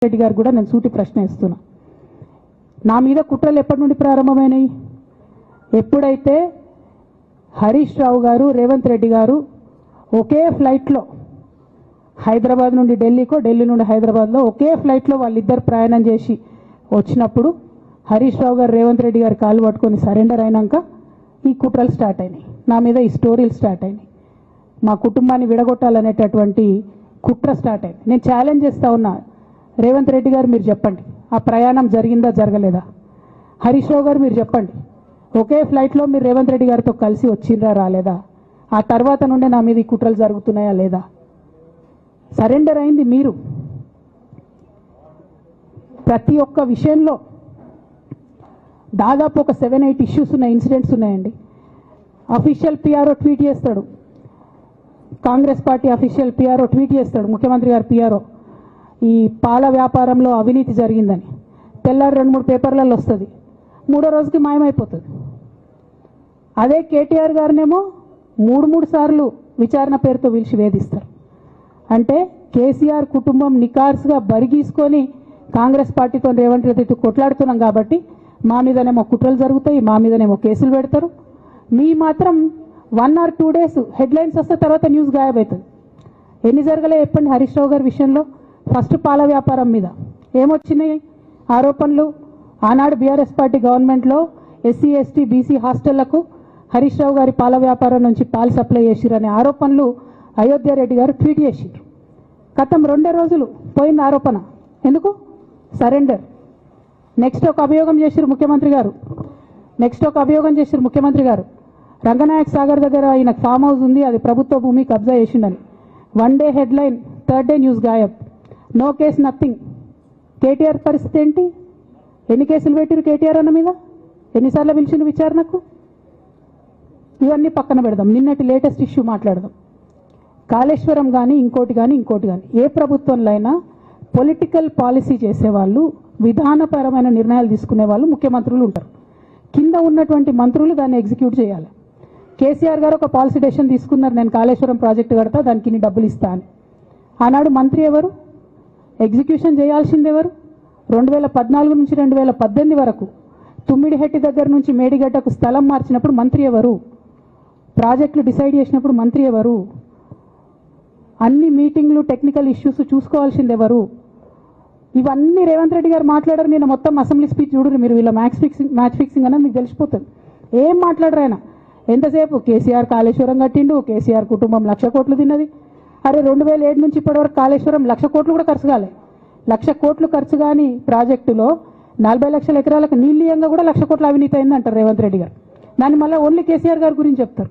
రెడ్డి గారు కూడా నేను సూటి ప్రశ్న ఇస్తున్నా. నా మీద కుట్రలు ఎప్పటి నుండి ప్రారంభమైనాయి? ఎప్పుడైతే హరీష్ రావు గారు రేవంత్ రెడ్డి గారు ఒకే ఫ్లైట్లో హైదరాబాద్ నుండి ఢిల్లీకో, ఢిల్లీ నుండి హైదరాబాద్లో ఒకే ఫ్లైట్లో వాళ్ళిద్దరు ప్రయాణం చేసి వచ్చినప్పుడు హరీష్ రావు గారు రేవంత్ రెడ్డి గారు కాళ్ళు పట్టుకొని సరెండర్ అయినాక ఈ కుట్రలు స్టార్ట్ అయినాయి, నా మీద ఈ స్టోరీలు స్టార్ట్ అయినాయి, మా కుటుంబాన్ని విడగొట్టాలనేటటువంటి కుట్ర స్టార్ట్ అయింది. నేను ఛాలెంజ్ చేస్తా ఉన్నా, రేవంత్ రెడ్డి గారు మీరు చెప్పండి, ఆ ప్రయాణం జరిగిందా జరగలేదా? హరీష్ రావు గారు మీరు చెప్పండి, ఒకే ఫ్లైట్లో మీరు రేవంత్ రెడ్డి గారితో కలిసి వచ్చిండ్రా రాలేదా? ఆ తర్వాత నుండే నా మీద ఈ కుట్రలు జరుగుతున్నాయా లేదా? సరెండర్ అయింది మీరు. ప్రతి ఒక్క విషయంలో దాదాపు ఒక 7-8 ఇష్యూస్ ఉన్నాయి, ఇన్సిడెంట్స్ ఉన్నాయండి. అఫీషియల్ పిఆర్ఓ ట్వీట్ చేస్తాడు, Congress party official PRO tweet చేస్తాడు, ముఖ్యమంత్రి గారు పిఆర్ఓ, ఈ పాల వ్యాపారంలో అవినీతి జరిగిందని. తెల్లారి 2-3 పేపర్లలో వస్తుంది, 3వ రోజుకి మాయమైపోతుంది. అదే కేటీఆర్ గారినేమో 3 సార్లు విచారణ పేరుతో పిలిచి వేధిస్తారు. అంటే కేసీఆర్ కుటుంబం నికార్స్గా బరిగీసుకొని కాంగ్రెస్ పార్టీతో రేవంత్ రెడ్డితో కొట్లాడుతున్నాం కాబట్టి మా మీదనేమో కుట్రలు జరుగుతాయి, మా మీదనేమో కేసులు పెడతారు. మీ మాత్రం 1 or 2 days హెడ్లైన్స్ వస్తే తర్వాత న్యూస్ గాయబవుతుంది. ఎన్ని జరగలే చెప్పండి హరీష్ రావు గారి విషయంలో? ఫస్ట్ పాల వ్యాపారం మీద ఏమొచ్చినాయి ఆరోపణలు? ఆనాడు బీఆర్ఎస్ పార్టీ గవర్నమెంట్లో SC ST BC హాస్టళ్లకు Harish Rao గారి పాల వ్యాపారం నుంచి పాలు సప్లై చేసిరనే ఆరోపణలు అయోధ్య రెడ్డి గారు ట్వీట్ చేసిరు. గతం 2 రోజులు పోయిన ఆరోపణ, ఎందుకు? సరెండర్. నెక్స్ట్ ఒక అభియోగం చేసిరు ముఖ్యమంత్రి గారు, రంగనాయక్ సాగర్ దగ్గర ఆయన ఫామ్ హౌస్ ఉంది, అది ప్రభుత్వ భూమి, కబ్జా చేసిండని. 1 day headline, 3rd day news గాయబ్, నో కేస్ నథింగ్. కేటీఆర్ పరిస్థితి ఏంటి? ఎన్ని కేసులు పెట్టిరు కేటీఆర్ అన్న మీద? ఎన్నిసార్లు పిలిచిండు విచారణకు? ఇవన్నీ పక్కన పెడదాం, నిన్నటి లేటెస్ట్ ఇష్యూ మాట్లాడదాం. కాళేశ్వరం కానీ ఇంకోటి కానీ ఏ ప్రభుత్వంలో అయినా పొలిటికల్ పాలసీ చేసేవాళ్ళు, విధానపరమైన నిర్ణయాలు తీసుకునే వాళ్ళు ముఖ్యమంత్రులు ఉంటారు. కింద ఉన్నటువంటి మంత్రులు దాన్ని ఎగ్జిక్యూట్ చేయాలి. కేసీఆర్ గారు ఒక పాలసీ డెసిషన్ తీసుకున్నారు, నేను కాళేశ్వరం ప్రాజెక్టు కడతా, దానికి ఇన్ని డబ్బులు ఇస్తా అని. ఆనాడు మంత్రి ఎవరు? ఎగ్జిక్యూషన్ చేయాల్సింది ఎవరు? 2014 నుంచి 2018 వరకు తుమ్మిడిహెట్టి దగ్గర నుంచి మేడిగడ్డకు స్థలం మార్చినప్పుడు మంత్రి ఎవరు? ప్రాజెక్టులు డిసైడ్ చేసినప్పుడు మంత్రి ఎవరు? అన్ని మీటింగ్లు, టెక్నికల్ ఇష్యూస్ చూసుకోవాల్సింది ఎవరు? ఇవన్నీ రేవంత్ రెడ్డి గారు మాట్లాడారు. నేను మొత్తం అసెంబ్లీ స్పీచ్ చూడరు మీరు, వీళ్ళ మ్యాచ్ ఫిక్సింగ్ అనేది మీకు తెలిసిపోతుంది. ఏం మాట్లాడరు ఆయన. ఎంతసేపు కేసీఆర్ కాళేశ్వరం కట్టిండు, కేసీఆర్ కుటుంబం 1,00,000 కోట్లు తిన్నది. అరే 2007 నుంచి ఇప్పటివరకు కాళేశ్వరం 1,00,000 కోట్లు కూడా ఖర్చు కాలే. 1,00,000 కోట్లు ఖర్చు కాని ప్రాజెక్టులో 40 లక్షల ఎకరాలకు నీళ్ళీయంగా కూడా 1,00,000 కోట్ల అవినీతి అయింది అంటారు రేవంత్ రెడ్డి గారు. దాన్ని మళ్ళీ ఓన్లీ కేసీఆర్ గారి గురించి చెప్తారు,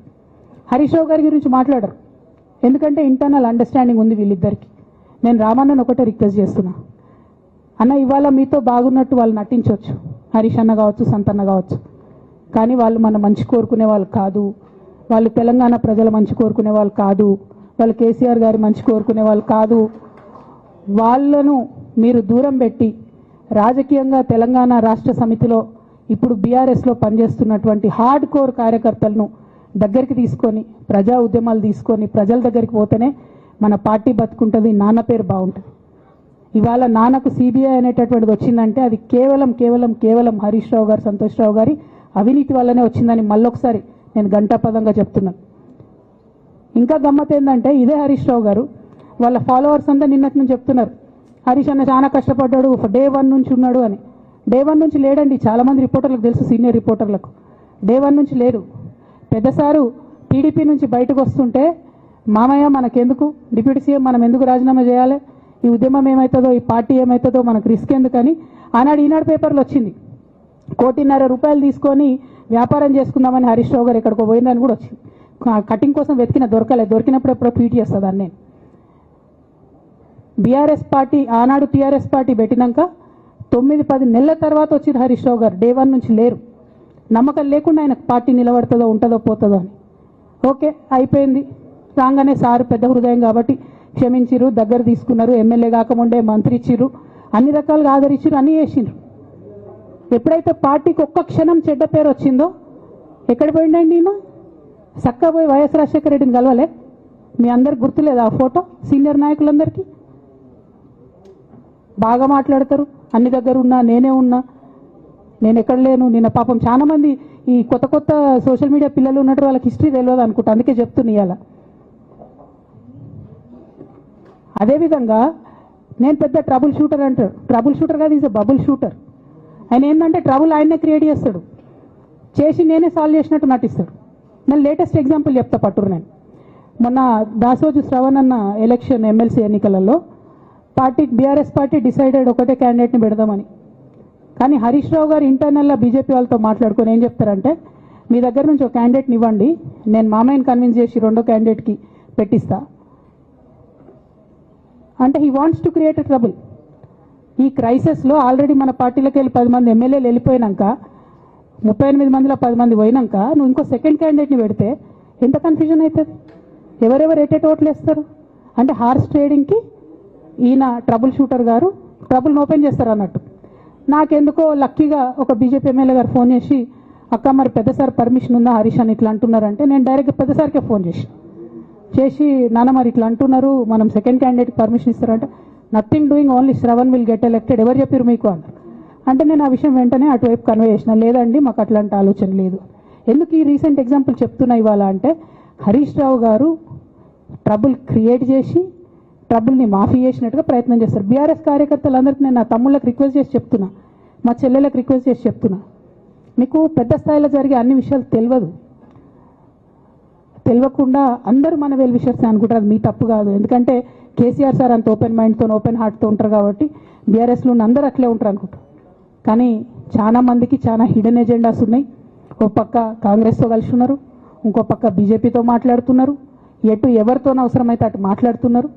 హరీష్ రావు గారి గురించి మాట్లాడరు. ఎందుకంటే ఇంటర్నల్ అండర్స్టాండింగ్ ఉంది వీళ్ళిద్దరికి. నేను రామన్నను ఒకటే రిక్వెస్ట్ చేస్తున్నా, అన్న ఇవాళ మీతో బాగున్నట్టు వాళ్ళు నటించవచ్చు, హరీష్ అన్న కావచ్చు, సంతన్న కావచ్చు, కానీ వాళ్ళు మన మంచి కోరుకునే వాళ్ళు కాదు, వాళ్ళు తెలంగాణ ప్రజల మంచి కోరుకునే వాళ్ళు కాదు, వాళ్ళు కేసీఆర్ గారి మంచి కోరుకునే వాళ్ళు కాదు. వాళ్ళను మీరు దూరం పెట్టి రాజకీయంగా తెలంగాణ రాష్ట్ర సమితిలో ఇప్పుడు బీఆర్ఎస్లో పనిచేస్తున్నటువంటి హార్డ్ కోర్ కార్యకర్తలను దగ్గరికి తీసుకొని, ప్రజా ఉద్యమాలు తీసుకొని ప్రజల దగ్గరికి పోతేనే మన పార్టీ బతుకుంటుంది, నాన్న పేరు బాగుంటుంది. ఇవాళ నాన్నకు సిబిఐ అనేటటువంటిది వచ్చిందంటే అది కేవలం హరీష్ రావు గారు, సంతోష్ రావు గారి అవినీతి వల్లనే వచ్చిందని మళ్ళొకసారి నేను గంటాపదంగా చెప్తున్నాను. ఇంకా గమ్మత్ ఏంటంటే ఇదే హరీష్ రావు గారు వాళ్ళ ఫాలోవర్స్ అంతా నిన్నటి నుంచి చెప్తున్నారు, హరీష్ అన్న చాలా కష్టపడ్డాడు, డే 1 నుంచి ఉన్నాడు అని. డే 1 నుంచి లేడండి, చాలామంది రిపోర్టర్లకు తెలుసు, సీనియర్ రిపోర్టర్లకు. డే 1 నుంచి లేరు. పెద్దసారు టీడీపీ నుంచి బయటకు వస్తుంటే, మామయ్య మనకెందుకు, డిప్యూటీ సీఎం మనం ఎందుకు రాజీనామా చేయాలి, ఈ ఉద్యమం ఏమవుతుందో, ఈ పార్టీ ఏమవుతుందో, మనకు రిస్క్ ఎందుకని ఆనాడు ఈనాడు పేపర్లో వచ్చింది. 1,50,00,000 రూపాయలు తీసుకొని వ్యాపారం చేసుకుందామని హరీష్ రావు గారు ఎక్కడికో పోయిందని కూడా వచ్చింది. కటింగ్ కోసం దొరికినప్పుడు ఎప్పుడో ట్వీట్ చేస్తుందని. నేను బీఆర్ఎస్ పార్టీ, ఆనాడు టీఆర్ఎస్ పార్టీ పెట్టినాక 9-10 నెలల తర్వాత వచ్చింది హరీష్ రావు గారు. డే 1 నుంచి లేరు. నమ్మకం లేకుండా ఆయన పార్టీ నిలబడుతుందో ఉంటుందో పోతుందో అని. ఓకే అయిపోయింది, రాగానే సారు పెద్ద హృదయం కాబట్టి క్షమించిరు, దగ్గర తీసుకున్నారు, ఎమ్మెల్యే కాకముందే మంత్రి ఇచ్చిర్రు, అన్ని రకాలుగా ఆదరించిరు, అన్నీ చేసిండ్రు. ఎప్పుడైతే పార్టీకి ఒక్క క్షణం చెడ్డ పేరు వచ్చిందో ఎక్కడ పోయిండండి ఈయన? చక్కా పోయి వైఎస్ రాజశేఖర రెడ్డిని కలవలే? మీ అందరికి గుర్తులేదు ఆ ఫోటో? సీనియర్ నాయకులందరికీ బాగా మాట్లాడతారు, అన్ని దగ్గర ఉన్నా, నేనే ఉన్నా, నేను ఎక్కడ లేను. నిన్న పాపం చాలా మంది ఈ కొత్త కొత్త సోషల్ మీడియా పిల్లలు ఉన్నట్టు వాళ్ళకి హిస్టరీ తెలియదు అనుకుంటా, అందుకే చెప్తున్నా ఇవాళ. అదేవిధంగా నేను పెద్ద ట్రబుల్ షూటర్ అంటారు. ట్రబుల్ షూటర్ కాదు, ఈజ్ అ బబుల్ షూటర్. ఆయన ఏంటంటే ట్రబుల్ ఆయన్నే క్రియేట్ చేస్తాడు, చేసి నేనే సాల్వ్ చేసినట్టు నటిస్తాడు. నేను లేటెస్ట్ ఎగ్జాంపుల్ చెప్తా పట్టురు. నేను మొన్న దాసోజు శ్రవణ్ అన్న ఎలక్షన్ ఎమ్మెల్సీ ఎన్నికలలో బీఆర్ఎస్ పార్టీ డిసైడెడ్ ఒకటే క్యాండిడేట్ని పెడదామని. కానీ హరీష్ రావు గారు ఇంటర్నల్గా బీజేపీ వాళ్ళతో మాట్లాడుకొని ఏం చెప్తారంటే, మీ దగ్గర నుంచి ఒక క్యాండిడేట్ని ఇవ్వండి, నేను మామయ్యని కన్విన్స్ చేసి రెండో క్యాండిడేట్కి పెట్టిస్తా అంటే he wants to create a trouble. ఈ క్రైసిస్లో ఆల్రెడీ మన పార్టీలోకి వెళ్ళి 10 మంది ఎమ్మెల్యేలు వెళ్ళిపోయినాక, 38 మందిలో 10 మంది పోయినాక నువ్వు ఇంకో సెకండ్ క్యాండిడేట్ని పెడితే ఎంత కన్ఫ్యూజన్ అవుతుంది, ఎవరెవరు ఎట్టేట ఓట్లు వేస్తారు. అంటే హార్స్ ట్రేడింగ్కి ఈయన ట్రబుల్ షూటర్ గారు ట్రబుల్ని ఓపెన్ చేస్తారు అన్నట్టు. నాకెందుకో లక్కీగా ఒక బీజేపీ ఎమ్మెల్యే గారు ఫోన్ చేసి, అక్క మరి పెద్దసారి పర్మిషన్ ఉందా హరీష్ అని ఇట్లా అంటున్నారంటే, నేను డైరెక్ట్గా పెద్దసారికే ఫోన్ చేసి నాన్న మరి ఇట్లా అంటున్నారు, మనం సెకండ్ క్యాండిడేట్కి పర్మిషన్ ఇస్తారంటే, nothing doing, only Shravan will get elected, ఎవరు చెప్పారు మీకు అన్నారు. అంటే నేను ఆ విషయం వెంటనే అటువైపు కన్వే చేసిన, లేదండి మాకు అట్లాంటి ఆలోచన లేదు. ఎందుకు ఈ రీసెంట్ ఎగ్జాంపుల్ చెప్తున్నా ఇవాళ అంటే, హరీష్ రావు గారు ట్రబుల్ క్రియేట్ చేసి ట్రబుల్ని మాఫీ చేసినట్టుగా ప్రయత్నం చేస్తారు. బీఆర్ఎస్ కార్యకర్తలందరికీ నేను నా తమ్ముళ్ళకి రిక్వెస్ట్ చేసి చెప్తున్నా, మా చెల్లెలకు రిక్వెస్ట్ చేసి చెప్తున్నా, మీకు పెద్ద స్థాయిలో జరిగే అన్ని విషయాలు తెలియకుండా అందరూ మన వెల్ విషర్స్ అనుకుంటారు. అది మీ తప్పు కాదు, ఎందుకంటే కేసీఆర్ సార్ అంత ఓపెన్ మైండ్తో ఓపెన్ హార్ట్తో ఉంటారు కాబట్టి బీఆర్ఎస్లో ఉన్న అందరూ అట్లే ఉంటారు అనుకుంటారు. కానీ చాలా మందికి చాలా హిడెన్ ఎజెండాస్ ఉన్నాయి. ఓ పక్క కాంగ్రెస్తో కలిసి ఉన్నారు, ఇంకో పక్క బీజేపీతో మాట్లాడుతున్నారు, ఎటు ఎవరితోనో అవసరమైతే అటు మాట్లాడుతున్నారు.